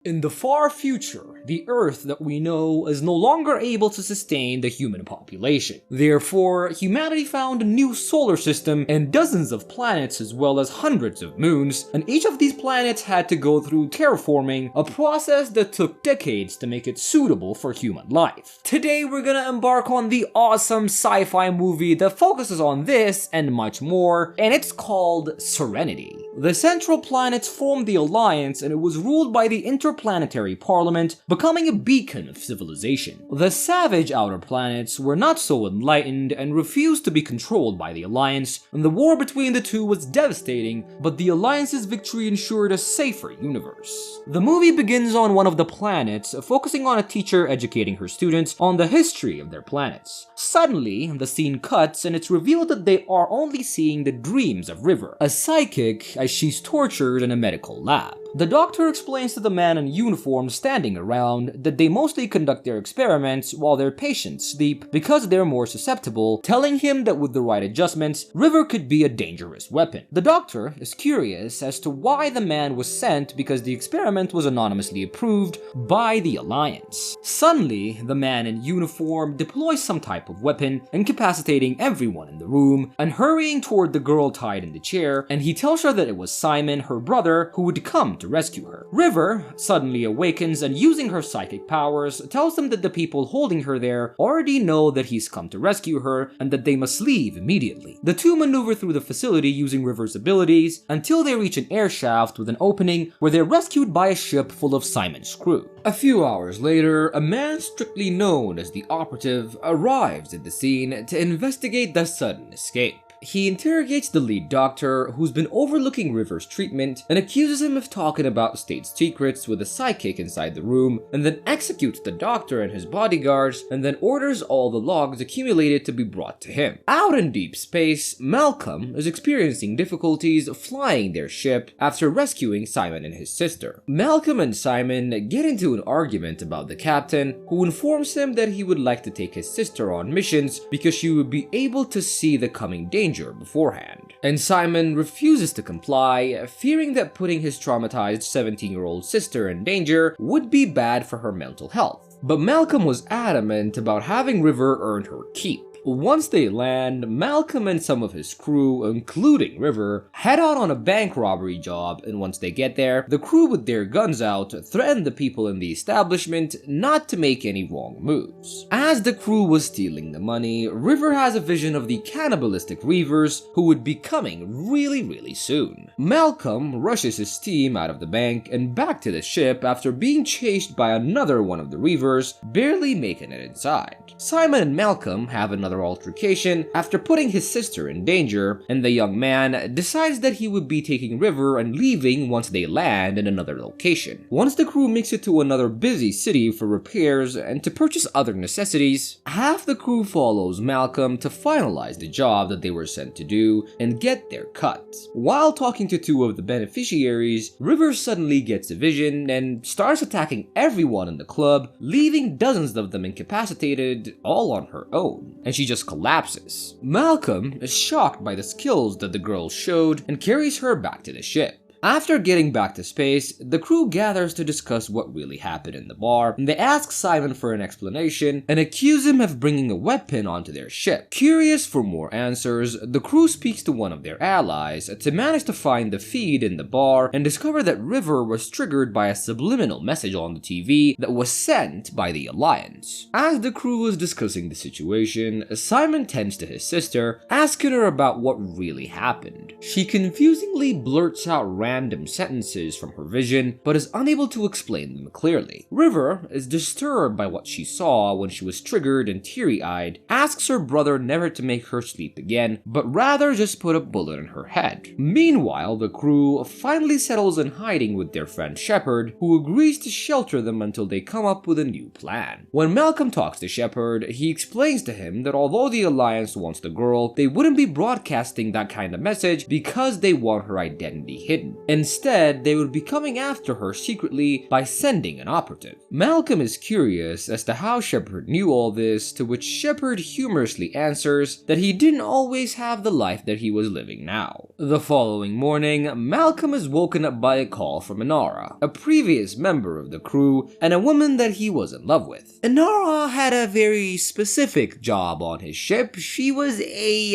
In the far future, the Earth that we know is no longer able to sustain the human population. Therefore, humanity found a new solar system and dozens of planets as well as hundreds of moons, and each of these planets had to go through terraforming, a process that took decades to make it suitable for human life. Today we're gonna embark on the awesome sci-fi movie that focuses on this and much more, and it's called Serenity. The central planets formed the Alliance, and it was ruled by the Interplanetary Parliament, becoming a beacon of civilization. The savage outer planets were not so enlightened and refused to be controlled by the Alliance, and the war between the two was devastating, but the Alliance's victory ensured a safer universe. The movie begins on one of the planets, focusing on a teacher educating her students on the history of their planets. Suddenly, the scene cuts and it's revealed that they are only seeing the dreams of River, a psychic, as she's tortured in a medical lab. The doctor explains to the man in uniform standing around that they mostly conduct their experiments while their patients sleep because they're more susceptible, telling him that with the right adjustments, River could be a dangerous weapon. The doctor is curious as to why the man was sent because the experiment was anonymously approved by the Alliance. Suddenly, the man in uniform deploys some type of weapon, incapacitating everyone in the room and hurrying toward the girl tied in the chair, and he tells her that it was Simon, her brother, who would come to rescue her. River suddenly awakens and, using her psychic powers, tells them that the people holding her there already know that he's come to rescue her and that they must leave immediately. The two maneuver through the facility using River's abilities until they reach an air shaft with an opening where they're rescued by a ship full of Simon's crew. A few hours later, a man strictly known as the Operative arrives at the scene to investigate the sudden escape. He interrogates the lead doctor, who's been overlooking River's treatment, and accuses him of talking about state secrets with a psychic inside the room, and then executes the doctor and his bodyguards, and then orders all the logs accumulated to be brought to him. Out in deep space, Malcolm is experiencing difficulties flying their ship after rescuing Simon and his sister. Malcolm and Simon get into an argument about the captain, who informs him that he would like to take his sister on missions because she would be able to see the coming danger beforehand. And Simon refuses to comply, fearing that putting his traumatized 17-year-old sister in danger would be bad for her mental health. But Malcolm was adamant about having River earn her keep. Once they land, Malcolm and some of his crew, including River, head out on a bank robbery job, and once they get there, the crew with their guns out threaten the people in the establishment not to make any wrong moves. As the crew was stealing the money, River has a vision of the cannibalistic Reavers who would be coming really soon. Malcolm rushes his team out of the bank and back to the ship after being chased by another one of the Reavers, barely making it inside. Simon and Malcolm have another altercation after putting his sister in danger, and the young man decides that he would be taking River and leaving once they land in another location. Once the crew makes it to another busy city for repairs and to purchase other necessities, half the crew follows Malcolm to finalize the job that they were sent to do and get their cut. While talking to two of the beneficiaries, River suddenly gets a vision and starts attacking everyone in the club, leaving dozens of them incapacitated all on her own, and she just collapses. Malcolm is shocked by the skills that the girl showed and carries her back to the ship. After getting back to space, the crew gathers to discuss what really happened in the bar, and they ask Simon for an explanation and accuse him of bringing a weapon onto their ship. Curious for more answers, the crew speaks to one of their allies to manage to find the feed in the bar and discover that River was triggered by a subliminal message on the TV that was sent by the Alliance. As the crew was discussing the situation, Simon tends to his sister, asking her about what really happened. She confusingly blurts out random sentences from her vision, but is unable to explain them clearly. River is disturbed by what she saw when she was triggered and teary-eyed, asks her brother never to make her sleep again, but rather just put a bullet in her head. Meanwhile, the crew finally settles in hiding with their friend Shepard, who agrees to shelter them until they come up with a new plan. When Malcolm talks to Shepard, he explains to him that although the Alliance wants the girl, they wouldn't be broadcasting that kind of message because they want her identity hidden. Instead, they would be coming after her secretly by sending an operative. Malcolm is curious as to how Shepard knew all this, to which Shepard humorously answers that he didn't always have the life that he was living now. The following morning, Malcolm is woken up by a call from Inara, a previous member of the crew and a woman that he was in love with. Inara had a very specific job on his ship. She was a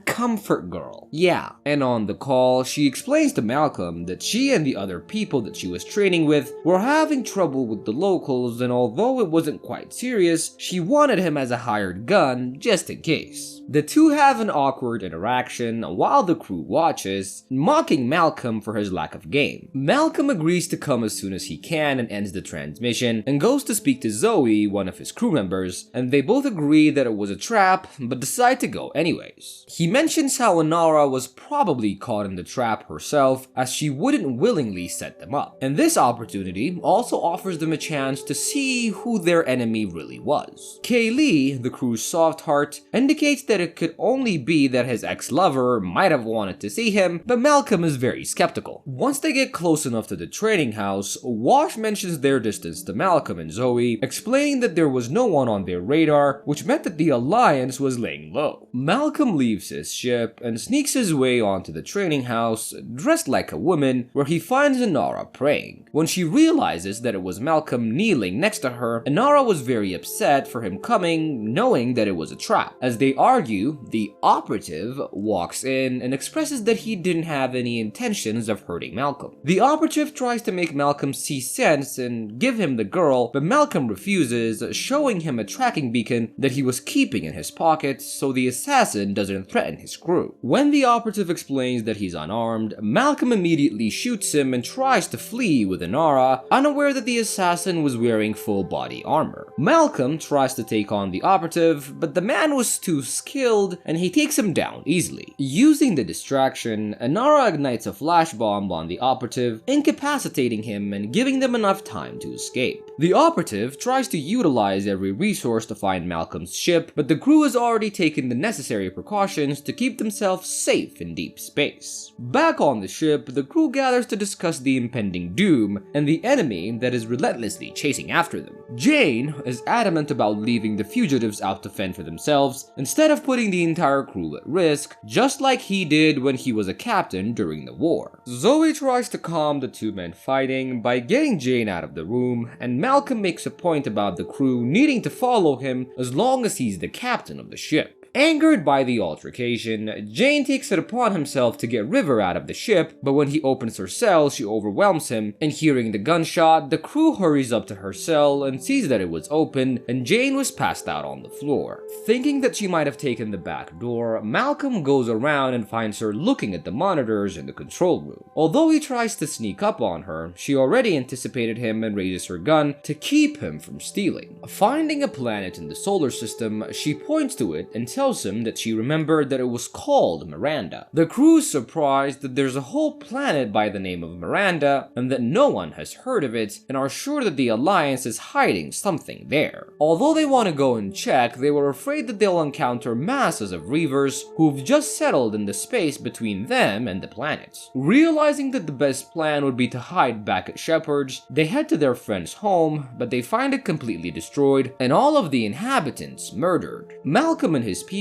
comfort girl. Yeah, and on the call, she explains to Malcolm that she and the other people that she was training with were having trouble with the locals, and although it wasn't quite serious, she wanted him as a hired gun just in case. The two have an awkward interaction while the crew watches, mocking Malcolm for his lack of game. Malcolm agrees to come as soon as he can and ends the transmission, and goes to speak to Zoe, one of his crew members, and they both agree that it was a trap, but decide to go anyways. He mentions how Inara was probably caught in the trap herself, as she wouldn't willingly set them up. And this opportunity also offers them a chance to see who their enemy really was. Kaylee, the crew's soft heart, indicates that it could only be that his ex-lover might have wanted to see him, but Malcolm is very skeptical. Once they get close enough to the training house, Wash mentions their distance to Malcolm and Zoe, explaining that there was no one on their radar, which meant that the Alliance was laying low. Malcolm leaves his ship and sneaks his way onto the training house, dressed like a woman, where he finds Inara praying. When she realizes that it was Malcolm kneeling next to her, Inara was very upset for him coming, knowing that it was a trap. As they argue, the operative walks in and expresses that he didn't have any intentions of hurting Malcolm. The operative tries to make Malcolm see sense and give him the girl, but Malcolm refuses, showing him a tracking beacon that he was keeping in his pocket so the assassin doesn't threaten his crew. When the operative explains that he's unarmed, Malcolm immediately shoots him and tries to flee with Inara, unaware that the assassin was wearing full body armor. Malcolm tries to take on the operative, but the man was too skilled and he takes him down easily. Using the distraction, Inara ignites a flash bomb on the operative, incapacitating him and giving them enough time to escape. The operative tries to utilize every resource to find Malcolm's ship, but the crew has already taken the necessary precautions to keep themselves safe in deep space. Back on the ship, the crew gathers to discuss the impending doom and the enemy that is relentlessly chasing after them. Jane is adamant about leaving the fugitives out to fend for themselves instead of putting the entire crew at risk, just like he did when he was a captain during the war. Zoe tries to calm the two men fighting by getting Jane out of the room, and Malcolm makes a point about the crew needing to follow him as long as he's the captain of the ship. Angered by the altercation, Jane takes it upon himself to get River out of the ship, but when he opens her cell, she overwhelms him, and hearing the gunshot, the crew hurries up to her cell and sees that it was open, and Jane was passed out on the floor. Thinking that she might have taken the back door, Malcolm goes around and finds her looking at the monitors in the control room. Although he tries to sneak up on her, she already anticipated him and raises her gun to keep him from stealing. Finding a planet in the solar system, she points to it and tells him that she remembered that it was called Miranda. The crew is surprised that there's a whole planet by the name of Miranda and that no one has heard of it, and are sure that the Alliance is hiding something there. Although they want to go and check, they were afraid that they'll encounter masses of Reavers who've just settled in the space between them and the planet. Realizing that the best plan would be to hide back at Shepard's, they head to their friend's home, but they find it completely destroyed and all of the inhabitants murdered. Malcolm and his people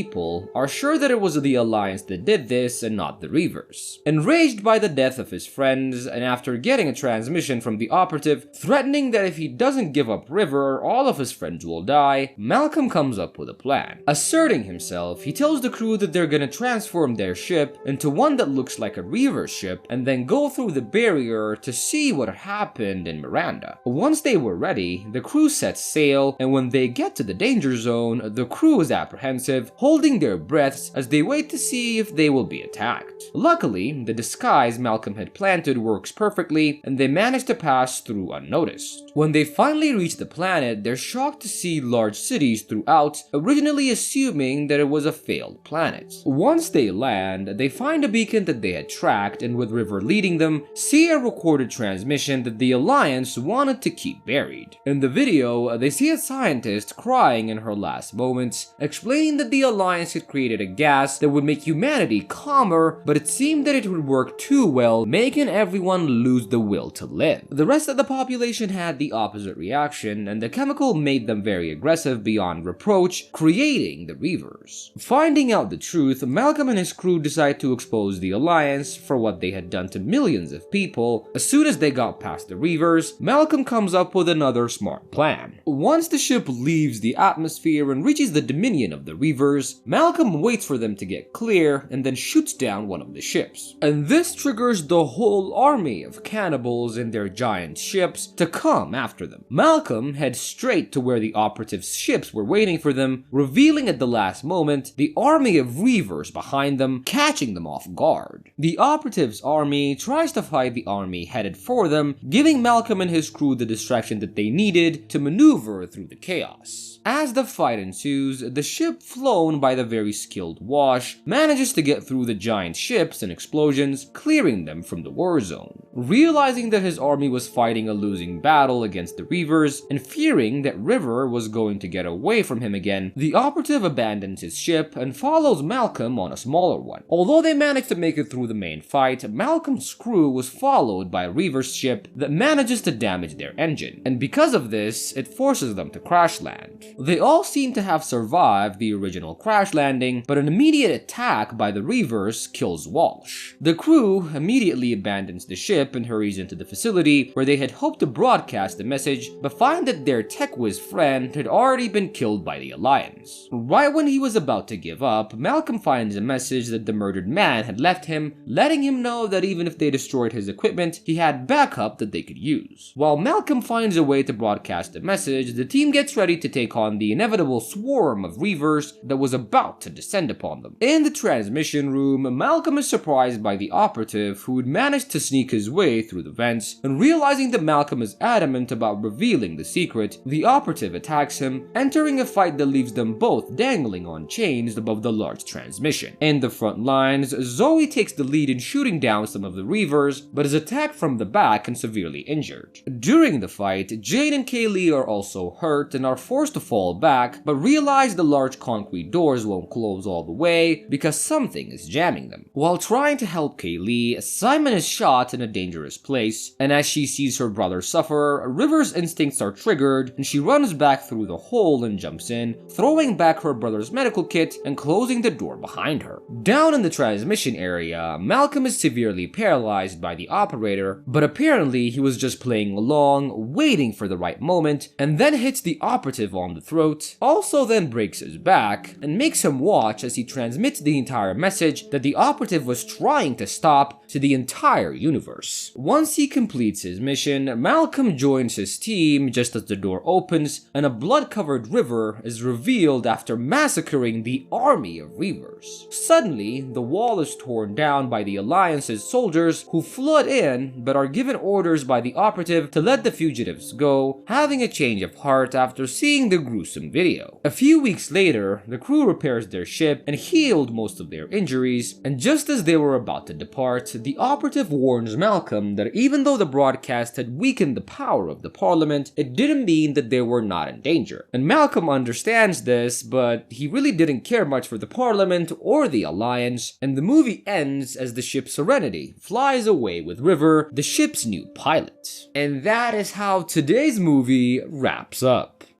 are sure that it was the Alliance that did this and not the Reavers. Enraged by the death of his friends, and after getting a transmission from the operative threatening that if he doesn't give up River, all of his friends will die, Malcolm comes up with a plan. Asserting himself, he tells the crew that they're gonna transform their ship into one that looks like a Reaver ship and then go through the barrier to see what happened in Miranda. Once they were ready, the crew sets sail, and when they get to the danger zone, the crew is apprehensive, holding their breaths as they wait to see if they will be attacked. Luckily, the disguise Malcolm had planted works perfectly, and they manage to pass through unnoticed. When they finally reach the planet, they're shocked to see large cities throughout, originally assuming that it was a failed planet. Once they land, they find a beacon that they had tracked, and with River leading them, see a recorded transmission that the Alliance wanted to keep buried. In the video, they see a scientist crying in her last moments, explaining that the Alliance had created a gas that would make humanity calmer, but it seemed that it would work too well, making everyone lose the will to live. The rest of the population had the opposite reaction, and the chemical made them very aggressive beyond reproach, creating the Reavers. Finding out the truth, Malcolm and his crew decide to expose the Alliance for what they had done to millions of people. As soon as they got past the Reavers, Malcolm comes up with another smart plan. Once the ship leaves the atmosphere and reaches the dominion of the Reavers, Malcolm waits for them to get clear and then shoots down one of the ships. And this triggers the whole army of cannibals in their giant ships to come after them. Malcolm heads straight to where the operatives' ships were waiting for them, revealing at the last moment the army of Reavers behind them, catching them off guard. The operatives' army tries to fight the army headed for them, giving Malcolm and his crew the distraction that they needed to maneuver through the chaos. As the fight ensues, the ship flown by the very skilled Wash manages to get through the giant ships and explosions, clearing them from the war zone. Realizing that his army was fighting a losing battle against the Reavers, and fearing that River was going to get away from him again, the operative abandons his ship and follows Malcolm on a smaller one. Although they managed to make it through the main fight, Malcolm's crew was followed by a Reaver's ship that manages to damage their engine, and because of this, it forces them to crash land. They all seem to have survived the original crash landing, but an immediate attack by the Reavers kills Walsh. The crew immediately abandons the ship and hurries into the facility where they had hoped to broadcast the message, but find that their tech whiz friend had already been killed by the Alliance. Right when he was about to give up, Malcolm finds a message that the murdered man had left him, letting him know that even if they destroyed his equipment, he had backup that they could use. While Malcolm finds a way to broadcast the message, the team gets ready to take on the inevitable swarm of Reavers that was about to descend upon them. In the transmission room, Malcolm is surprised by the operative who had managed to sneak his way through the vents, and realizing that Malcolm is adamant about revealing the secret, the operative attacks him, entering a fight that leaves them both dangling on chains above the large transmission. In the front lines, Zoe takes the lead in shooting down some of the Reavers, but is attacked from the back and severely injured. During the fight, Jane and Kaylee are also hurt and are forced to fall back, but realize the large concrete doors won't close all the way because something is jamming them. While trying to help Kaylee, Simon is shot in a dangerous place, and as she sees her brother suffer, River's instincts are triggered and she runs back through the hole and jumps in, throwing back her brother's medical kit and closing the door behind her. Down in the transmission area, Malcolm is severely paralyzed by the operator, but apparently he was just playing along, waiting for the right moment, and then hits the operative on the throat, also then breaks his back, and makes him watch as he transmits the entire message that the operative was trying to stop to the entire universe. Once he completes his mission, Malcolm joins his team just as the door opens, and a blood-covered River is revealed after massacring the army of Reavers. Suddenly, the wall is torn down by the Alliance's soldiers who flood in, but are given orders by the operative to let the fugitives go, having a change of heart after seeing the gruesome video. A few weeks later, the crew repairs their ship and healed most of their injuries, and just as they were about to depart, the operative warns Malcolm that even though the broadcast had weakened the power of the Parliament, it didn't mean that they were not in danger. And Malcolm understands this, but he really didn't care much for the Parliament or the Alliance, and the movie ends as the ship Serenity flies away with River, the ship's new pilot. And that is how today's movie wraps up.